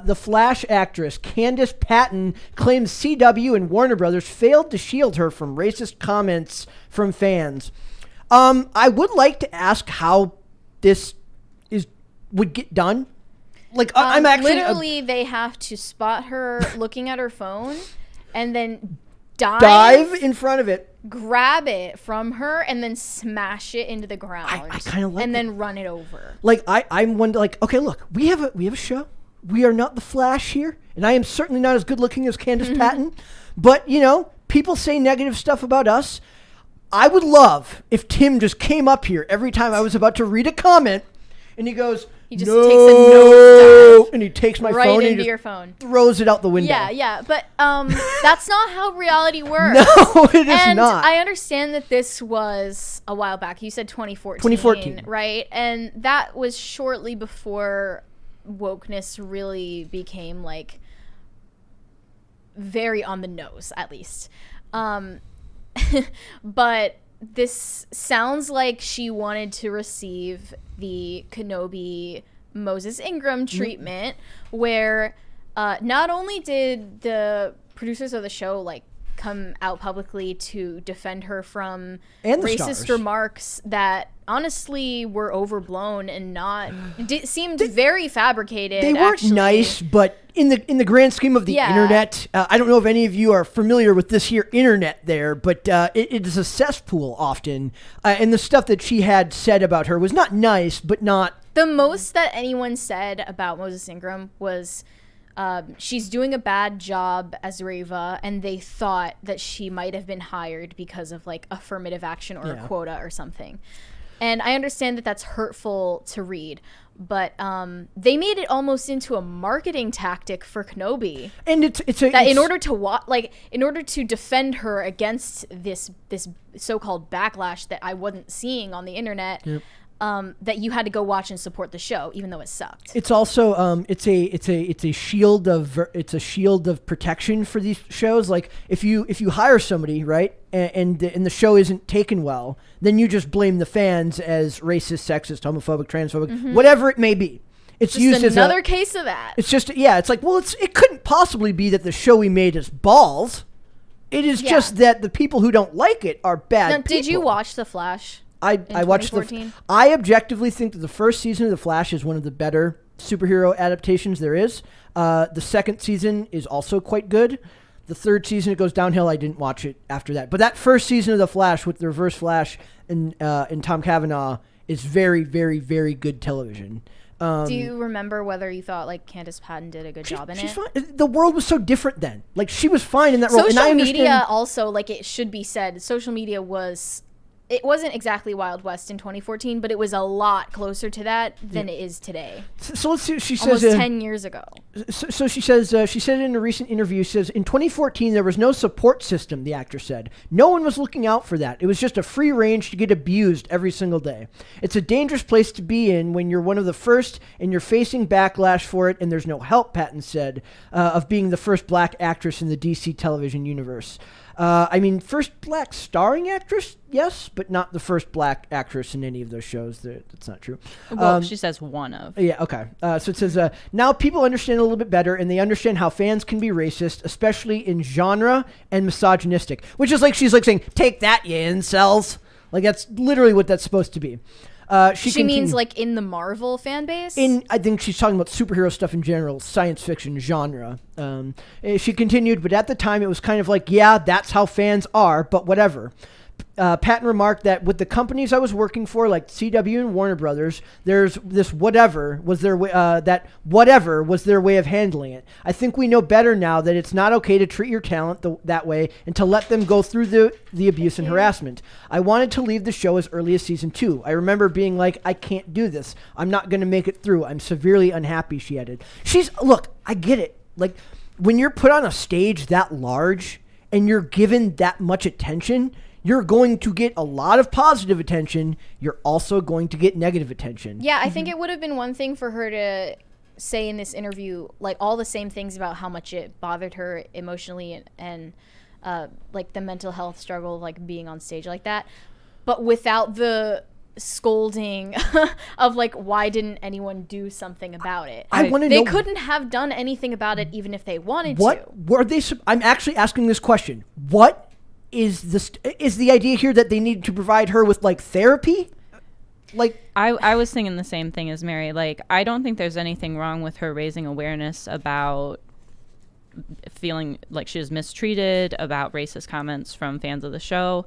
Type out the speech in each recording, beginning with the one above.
the Flash actress Candace Patton claims CW and Warner Brothers failed to shield her from racist comments from fans. I would like to ask how this would get done. Like, I'm actually literally they have to spot her looking at her phone and then dive in front of it, grab it from her, and then smash it into the ground. I kind of like and that. then run it over. Like, I'm one, like, okay, look, we have a show. We are not the Flash here, and I am certainly not as good looking as Candace Patton. But, you know, people say negative stuff about us. I would love if Tim just came up here every time I was about to read a comment, and he goes, he just takes a nosedive, and he takes my right phone into and your phone, throws it out the window. Yeah, but that's not how reality works. No, it is and not. I understand that this was a while back. You said 2014. 2014. Right? And that was shortly before wokeness really became, like, very on the nose, at least. But this sounds like she wanted to receive the Kenobi Moses Ingram treatment, where not only did the producers of the show, like, come out publicly to defend her from racist remarks that honestly were overblown and not seemed very fabricated. They weren't nice, but in the grand scheme of the internet, I don't know if any of you are familiar with this here internet there, but it is a cesspool often, and the stuff that she had said about her was not nice, but not... The most that anyone said about Moses Ingram was she's doing a bad job as Reva, and they thought that she might have been hired because of, like, affirmative action or a quota or something. And I understand that that's hurtful to read, but they made it almost into a marketing tactic for Kenobi. And in order to defend her against this so-called backlash that I wasn't seeing on the internet. Yep. That you had to go watch and support the show, even though it sucked. It's also it's a shield of protection for these shows. Like, if you hire somebody, right, and the show isn't taken well, then you just blame the fans as racist, sexist, homophobic, transphobic, whatever it may be. It's just used as another case of that. It's just it's like, well, it couldn't possibly be that the show we made is balls. It is just that the people who don't like it are bad. Now, did you watch The Flash? I watched I objectively think that the first season of The Flash is one of the better superhero adaptations there is. The second season is also quite good. The third season, it goes downhill. I didn't watch it after that. But that first season of The Flash with the Reverse Flash and Tom Cavanaugh is very, very, very good television. Do you remember whether you thought, like, Candace Patton did a good job in it? She's fine. The world was so different then. Like, she was fine in that role. Social media also, like, it should be said, social media was... It wasn't exactly Wild West in 2014, but it was a lot closer to that than it is today. So let's see what she says. Almost 10 years ago. So she says, she said in a recent interview, says, in 2014, there was no support system, the actor said. No one was looking out for that. It was just a free range to get abused every single day. It's a dangerous place to be in when you're one of the first and you're facing backlash for it, and there's no help, Patton said, of being the first black actress in the DC television universe. I mean, first black starring actress, yes, but not the first black actress in any of those shows. That's not true. Well, she says one of. Yeah, okay. So it says, now people understand a little bit better, and they understand how fans can be racist, especially in genre and misogynistic, which is like, she's like saying, take that, you incels. Like, that's literally what that's supposed to be. She means, like, in the Marvel fan base? I think she's talking about superhero stuff in general, science fiction genre. She continued, but at the time it was kind of like, yeah, that's how fans are, but whatever. Patton remarked that with the companies I was working for, like CW and Warner Brothers, there's this whatever was their way, whatever was their way of handling it. I think we know better now that it's not okay to treat your talent that way and to let them go through the abuse and harassment. I wanted to leave the show as early as season 2. I remember being like, I can't do this. I'm not going to make it through. I'm severely unhappy, she added. Look, I get it. Like, when you're put on a stage that large and you're given that much attention, you're going to get a lot of positive attention. You're also going to get negative attention. Yeah, I think it would have been one thing for her to say in this interview, like, all the same things about how much it bothered her emotionally and like the mental health struggle of, like, being on stage like that, but without the scolding of like, why didn't anyone do something about it? I want to know. They couldn't have done anything about it even if they wanted what to. were they? I'm actually asking this question. What is the idea here that they need to provide her with like therapy? Like I was thinking the same thing as Mary. Like, I don't think there's anything wrong with her raising awareness about feeling like she was mistreated, about racist comments from fans of the show.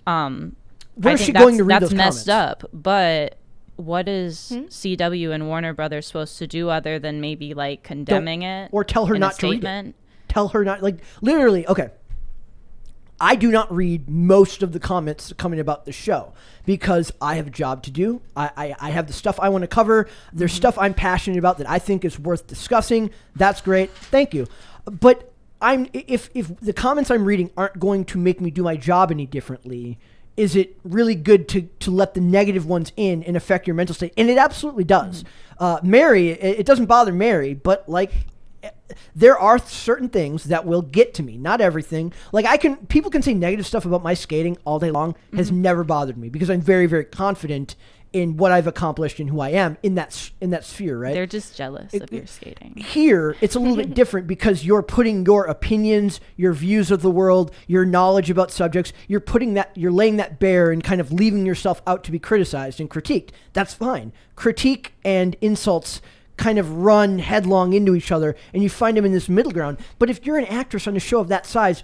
Where's she going to read that's those messed comments? up. But what is CW and Warner Brothers supposed to do other than maybe like condemning it or tell her in not a to read it? statement? Tell her not, like, literally. Okay, I do not read most of the comments coming about the show because I have a job to do. I have the stuff I want to cover. There's stuff I'm passionate about that I think is worth discussing. That's great. Thank you. But if the comments I'm reading aren't going to make me do my job any differently, is it really good to let the negative ones in and affect your mental state? And it absolutely does. Mary, it doesn't bother Mary, but like, there are certain things that will get to me. Not everything. Like people can say negative stuff about my skating all day long. Has never bothered me because I'm very, very confident in what I've accomplished and who I am in that sphere, right? They're just jealous of your skating. Here, it's a little bit different because you're putting your opinions, your views of the world, your knowledge about subjects, you're laying that bare and kind of leaving yourself out to be criticized and critiqued. That's fine. Critique and insults kind of run headlong into each other, and you find them in this middle ground. But if you're an actress on a show of that size,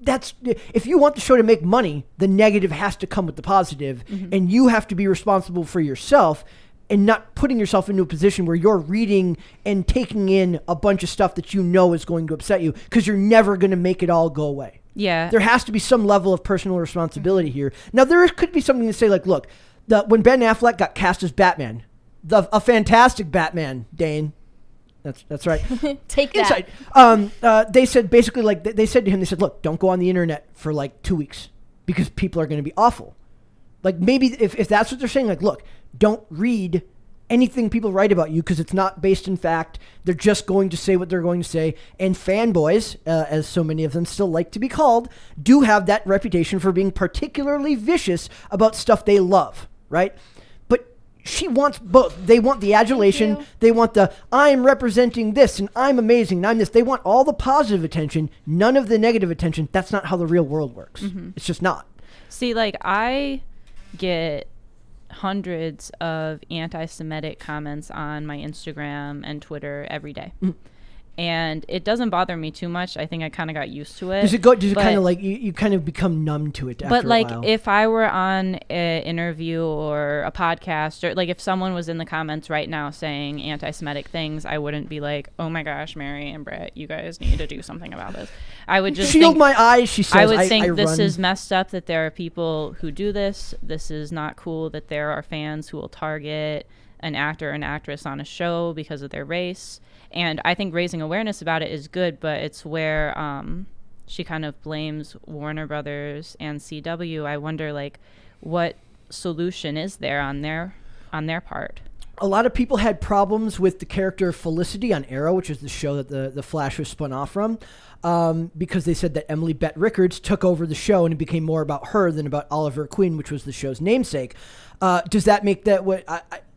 if you want the show to make money, the negative has to come with the positive, and you have to be responsible for yourself and not putting yourself into a position where you're reading and taking in a bunch of stuff that you know is going to upset you because you're never going to make it all go away. Yeah. There has to be some level of personal responsibility here. Now, there could be something to say like, look, when Ben Affleck got cast as Batman, a fantastic Batman, Dane. That's right. Take that. Inside. They said basically like they said to him, they said, look, don't go on the internet for like 2 weeks because people are going to be awful. Like maybe if that's what they're saying, like, look, don't read anything people write about you because it's not based in fact. They're just going to say what they're going to say. And fanboys, as so many of them still like to be called, do have that reputation for being particularly vicious about stuff they love, right? She wants both. They want the adulation. They want the, I'm representing this and I'm amazing and I'm this. They want all the positive attention, none of the negative attention. That's not how the real world works. It's just not. See, like, I get hundreds of anti-Semitic comments on my Instagram and Twitter every day. And it doesn't bother me too much. I think I kind of got used to it. Does it kind of like, you kind of become numb to it after but like, a while? if I were on an interview or a podcast, or like if someone was in the comments right now saying anti-Semitic things, I wouldn't be like, oh my gosh, Mary and Brett, you guys need to do something about this. I would just shield my eyes, she says. I would think this is messed up that there are people who do this. This is not cool that there are fans who will target an actor or an actress on a show because of their race. And I think raising awareness about it is good, but it's where she kind of blames Warner Brothers and CW. I wonder, like, what solution is there on their part? A lot of people had problems with the character Felicity on Arrow, which is the show that the Flash was spun off from, because they said that Emily Bett Rickards took over the show and it became more about her than about Oliver Queen, which was the show's namesake. Does that make that what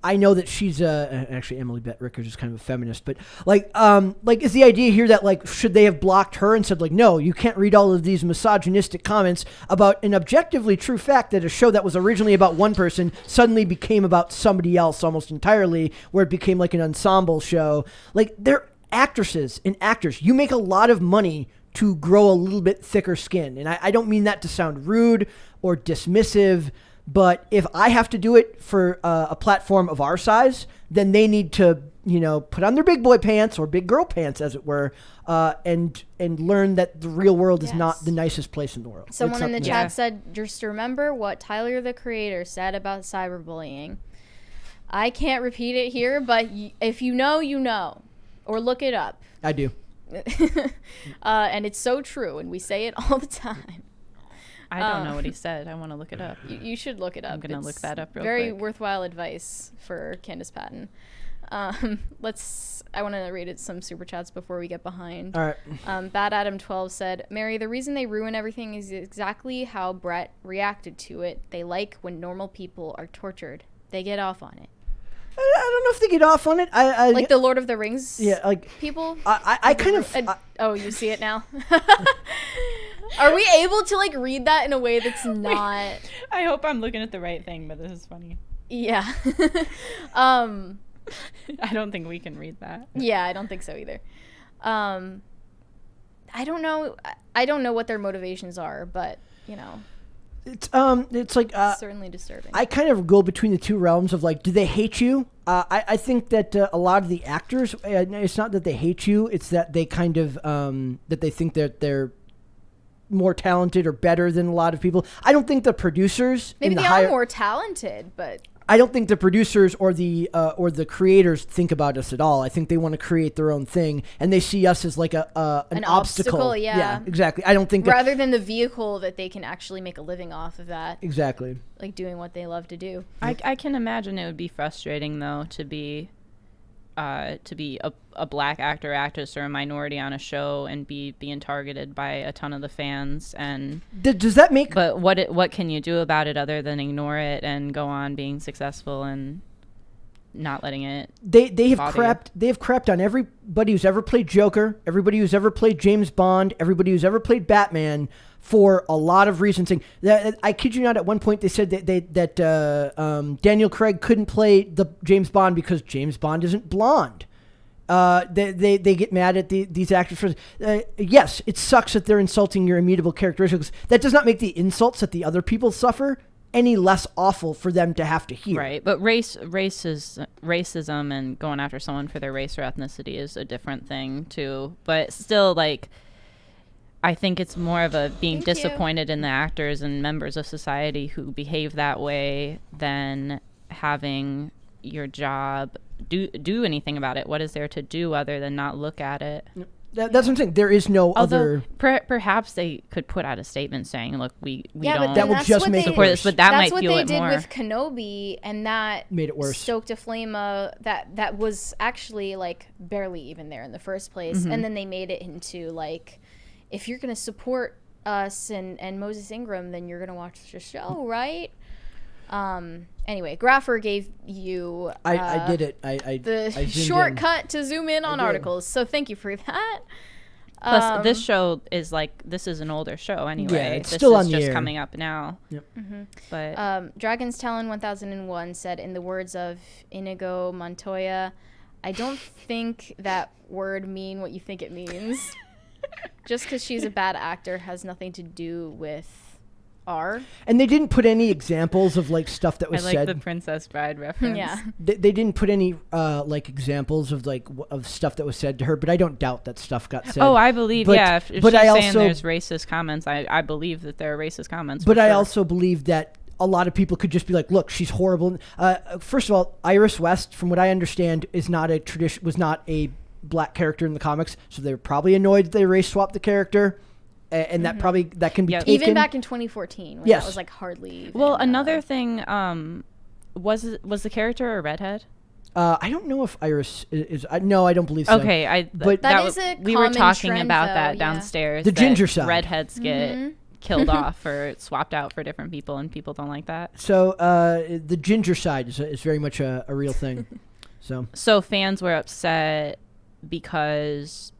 I know that she's actually Emily Bett Rickards is kind of a feminist, but like is the idea here that like should they have blocked her and said like, no, you can't read all of these misogynistic comments about an objectively true fact that a show that was originally about one person suddenly became about somebody else almost entirely, where it became like an ensemble show. Like, they're actresses and actors. You make a lot of money to grow a little bit thicker skin, and I don't mean that to sound rude or dismissive. But if I have to do it for a platform of our size, then they need to, put on their big boy pants or big girl pants, as it were, and learn that the real world is not the nicest place in the world. Someone in the chat said, just remember what Tyler, the Creator, said about cyberbullying. I can't repeat it here, but if you know, you know. Or look it up. I do. And it's so true, and we say it all the time. I don't know what he said. I want to look it up. You should look it up. I'm going to look that up real quick. Very worthwhile advice for Candace Patton. I want to read some super chats before we get behind. All right. Bad Adam 12 said, Mary, the reason they ruin everything is exactly how Brett reacted to it. They like when normal people are tortured. They get off on it. I don't know if they get off on it. I like the Lord of the Rings people? I kind of... oh, you see it now? Are we able to, like, read that in a way that's not... I hope I'm looking at the right thing, but this is funny. Yeah. I don't think we can read that. Yeah, I don't think so either. I don't know. I don't know what their motivations are, but, you know... It's like certainly disturbing. I kind of go between the two realms of like, do they hate you? I think that a lot of the actors, it's not that they hate you, it's that they kind of that they think that they're more talented or better than a lot of people. I don't think the producers maybe they are more talented, but I don't think the producers or the creators think about us at all. I think they want to create their own thing, and they see us as like an obstacle. Yeah, exactly. I don't think rather than the vehicle that they can actually make a living off of that. Exactly. Like doing what they love to do. I can imagine it would be frustrating though to be a black actor, actress, or a minority on a show and being targeted by a ton of the fans. And does that make? But what can you do about it other than ignore it and go on being successful and not letting it? They have crapped on everybody who's ever played Joker, everybody who's ever played James Bond, everybody who's ever played Batman for a lot of reasons. I kid you not, at one point they said that Daniel Craig couldn't play the James Bond because James Bond isn't blonde. They get mad at these actors. Yes, it sucks that they're insulting your immutable characteristics. That does not make the insults that the other people suffer any less awful for them to have to hear. Right, but racism and going after someone for their race or ethnicity is a different thing too. But still, like, I think it's more of a being disappointed in the actors and members of society who behave that way than having your job do anything about it. What is there to do other than not look at it? That's what I'm saying. There is no other. Perhaps they could put out a statement saying, "Look, we don't." That would just make it worse. But that might fuel it more. That's what they did with Kenobi, and that made it worse. Stoked a flame that was actually like barely even there in the first place, and then they made it into like, if you're gonna support us and Moses Ingram, then you're gonna watch the show, right? Anyway, Grapher gave you I did it. I shortcut to zoom in on articles, so thank you for that. Plus, this show is this is an older show anyway. Yeah, it's this still is on just the air. coming up now. Yep. But Dragon's Talon 1001 said, in the words of Inigo Montoya, I don't think that word mean what you think it means. Just because she's a bad actor has nothing to do with R. And they didn't put any examples of like stuff that was said. I like the Princess Bride reference. Yeah. They didn't put any like examples of of stuff that was said to her, but I don't doubt that stuff got said. Oh, I believe, but, if but she's I saying also, there's racist comments, I believe that there are racist comments. But I also believe that a lot of people could just be like, look, she's horrible. First of all, Iris West, from what I understand, was not a black character in the comics, so they were probably annoyed that they race swapped the character. And that can be taken. Even back in 2014 when that was like hardly. Well, another thing, was the character a redhead? I don't know if Iris is. No, I don't believe so. Okay, but that is a we were talking trend, about though, that downstairs. The ginger side. Redheads get killed off or swapped out for different people, and people don't like that. So the ginger side is very much a real thing. So fans were upset because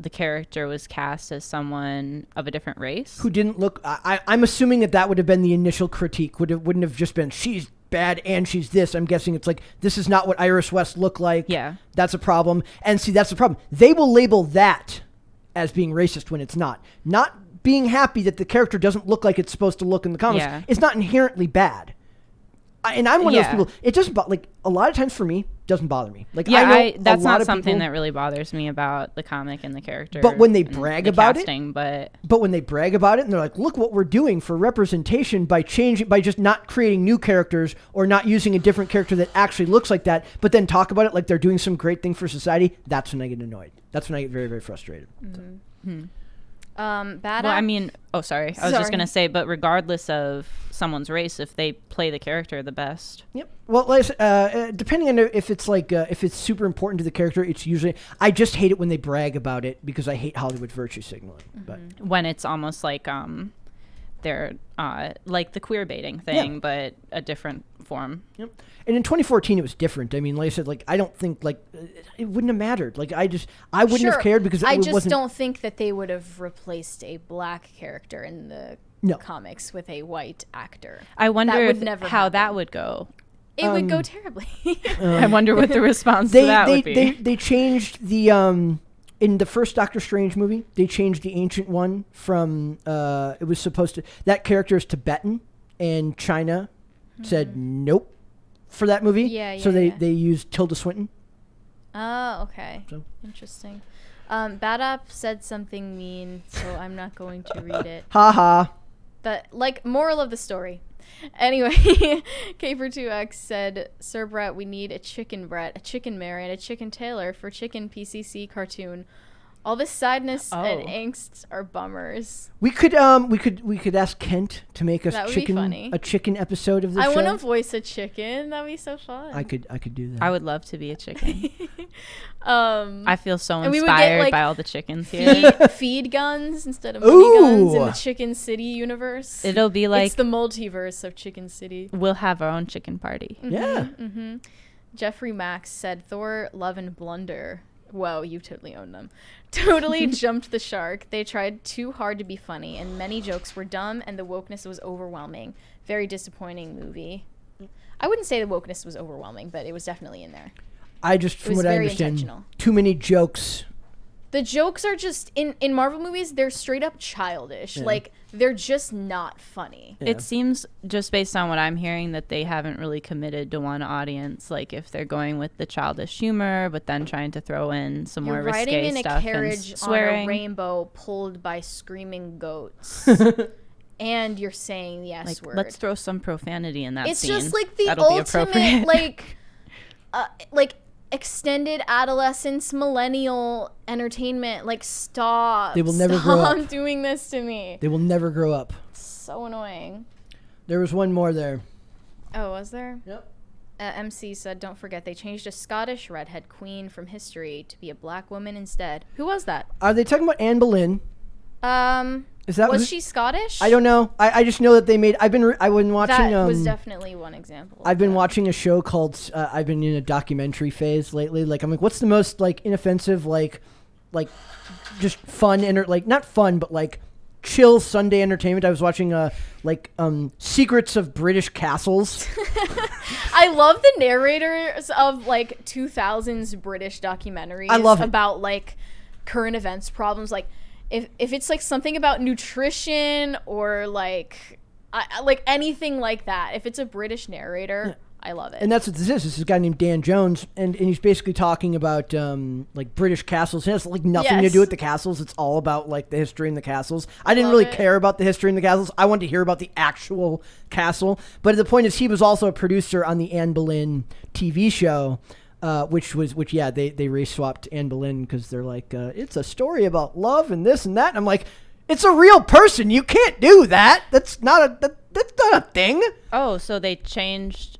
the character was cast as someone of a different race who didn't look. I'm assuming that would have been the initial critique. Wouldn't have just been she's bad and she's this. I'm guessing it's like, this is not what Iris West looked like. Yeah, that's a problem. And see, that's the problem. They will label that as being racist when it's not. Not being happy that the character doesn't look like it's supposed to look in the comics. Yeah. It's not inherently bad. And I'm one of those people. It doesn't a lot of times for me doesn't bother me. Like, I know that's not something that really bothers me about the comic and the character. But when they brag about casting, but when they brag about it and they're like, look what we're doing for representation by just not creating new characters or not using a different character that actually looks like that, but then talk about it like they're doing some great thing for society. That's when I get annoyed. That's when I get very, very frustrated. Mm-hmm. Bad Well, I Ap- mean, sorry. I was just Sorry. going to say, but regardless of someone's race, if they play the character the best. Yep. Well, like I said, depending on if it's like if it's super important to the character, it's usually I just hate it when they brag about it because I hate Hollywood virtue signaling. But When it's almost like they're like the queer baiting thing, but a different form. Yep. And in 2014, it was different. I mean, like I said, like I don't think like it wouldn't have mattered. Like I wouldn't have cared because I it just wasn't. don't think that they would have replaced a black character in the comics with a white actor. I wonder would never how that happen. would go. It would go terribly. I wonder what the response to that would be. They changed the in the first Doctor Strange movie. They changed the Ancient One from it was supposed to that character is Tibetan, and China said nope for that movie. So they used Tilda Swinton. Oh, okay. So. Interesting. Bad App said something mean, so I'm not going to read it. Ha ha. But, like, moral of the story. Anyway, Caper2X said, Sir Brett, we need a chicken Brett, a chicken Mary, and a chicken Taylor for chicken PCC cartoon. All this sadness and angst are bummers. We could ask Kent to make us That would be funny. a chicken episode of this I show. want to voice a chicken. That'd be so fun. I could do that. I would love to be a chicken. I I feel so And we would get, inspired like, by all the chickens here. feed guns instead of money guns in Ooh. the Chicken City universe. It'll be like it's the multiverse of Chicken City. we'll have our own chicken party. Yeah. Jeffrey Max said Thor, Love and Blunder. Whoa, you totally own them. Totally jumped the shark. They tried too hard to be funny, and many jokes were dumb, and the wokeness was overwhelming. Very disappointing movie. I wouldn't say the wokeness was overwhelming, but it was definitely in there. From What was I very understand, intentional. too many jokes. The jokes are just in Marvel movies, they're straight up childish. Yeah. Like, they're just not funny. Yeah. It seems, just based on what I'm hearing, that they haven't really committed to one audience. Like, if they're going with the childish humor, but then trying to throw in some You're more riding risque in a stuff carriage and on swearing. a rainbow pulled by screaming goats. And you're saying the S Like, word. let's throw some profanity in that It's scene. just like the That'll be ultimate, appropriate. like extended adolescence millennial entertainment. Like, stop. They will never grow up. Stop doing this to me. They will never grow up. So annoying. There was one more there. Oh, was there? Yep. MC said, don't forget, they changed a Scottish redhead queen from history to be a black woman instead. Who was that? Are they talking about Anne Boleyn? Was Is that she Scottish? I don't know. I just know that they made. I've been watching. That was definitely one example. I've been watching a show called. I've been in a documentary phase lately. Like I'm like, what's the most like inoffensive, like just fun like not fun, but like chill Sunday entertainment. I was watching Secrets of British Castles. I love the narrators of like 2000s British documentaries. I love it. About like current events problems. Like if it's like something about nutrition or like anything like that. If it's a British narrator, I love it. And that's what this is. This is a guy named Dan Jones, and he's basically talking about like British castles. It has like nothing to do with the castles. It's all about like the history in the castles. I didn't really care about the history in the castles. I wanted to hear about the actual castle. But the point is, he was also a producer on the Anne Boleyn TV show, which they race swapped Anne Boleyn because they're like it's a story about love and this and that. And I'm like, it's a real person. You can't do that. That's not a thing. Oh, so they changed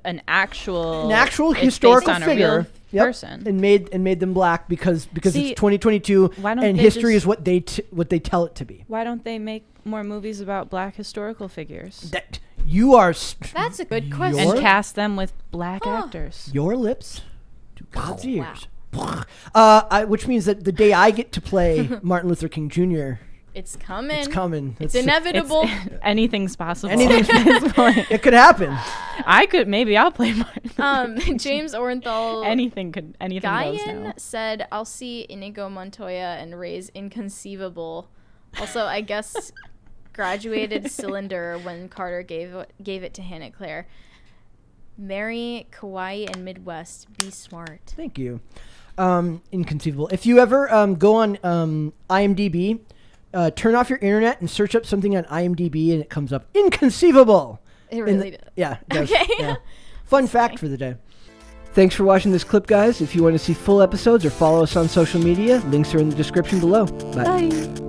an actual historical based on figure, a real person, and made them black because it's 2022 and history is what they tell it to be. Why don't they make more movies about black historical figures? That you are. That's a good question. And cast them with black actors. Your lips to God's ears. Which means that the day I get to play Martin Luther King Jr. It's coming. It's coming. It's inevitable. Anything's possible. Anything's at this point. It could happen. Maybe I'll play Martin. James Orenthal. Anything goes now. said, I'll see Inigo Montoya and Ray's Inconceivable. Also, I guess graduated cylinder when Carter gave it to Hannah Claire. Marry Kauai and Midwest. Be smart. Thank you. Inconceivable. If you ever go on IMDb, turn off your internet and search up something on IMDb, and it comes up Inconceivable. It really does. Yeah, it does. Okay. Yeah. Fun fact for the day. Thanks for watching this clip, guys. If you want to see full episodes or follow us on social media, links are in the description below. Bye. Bye.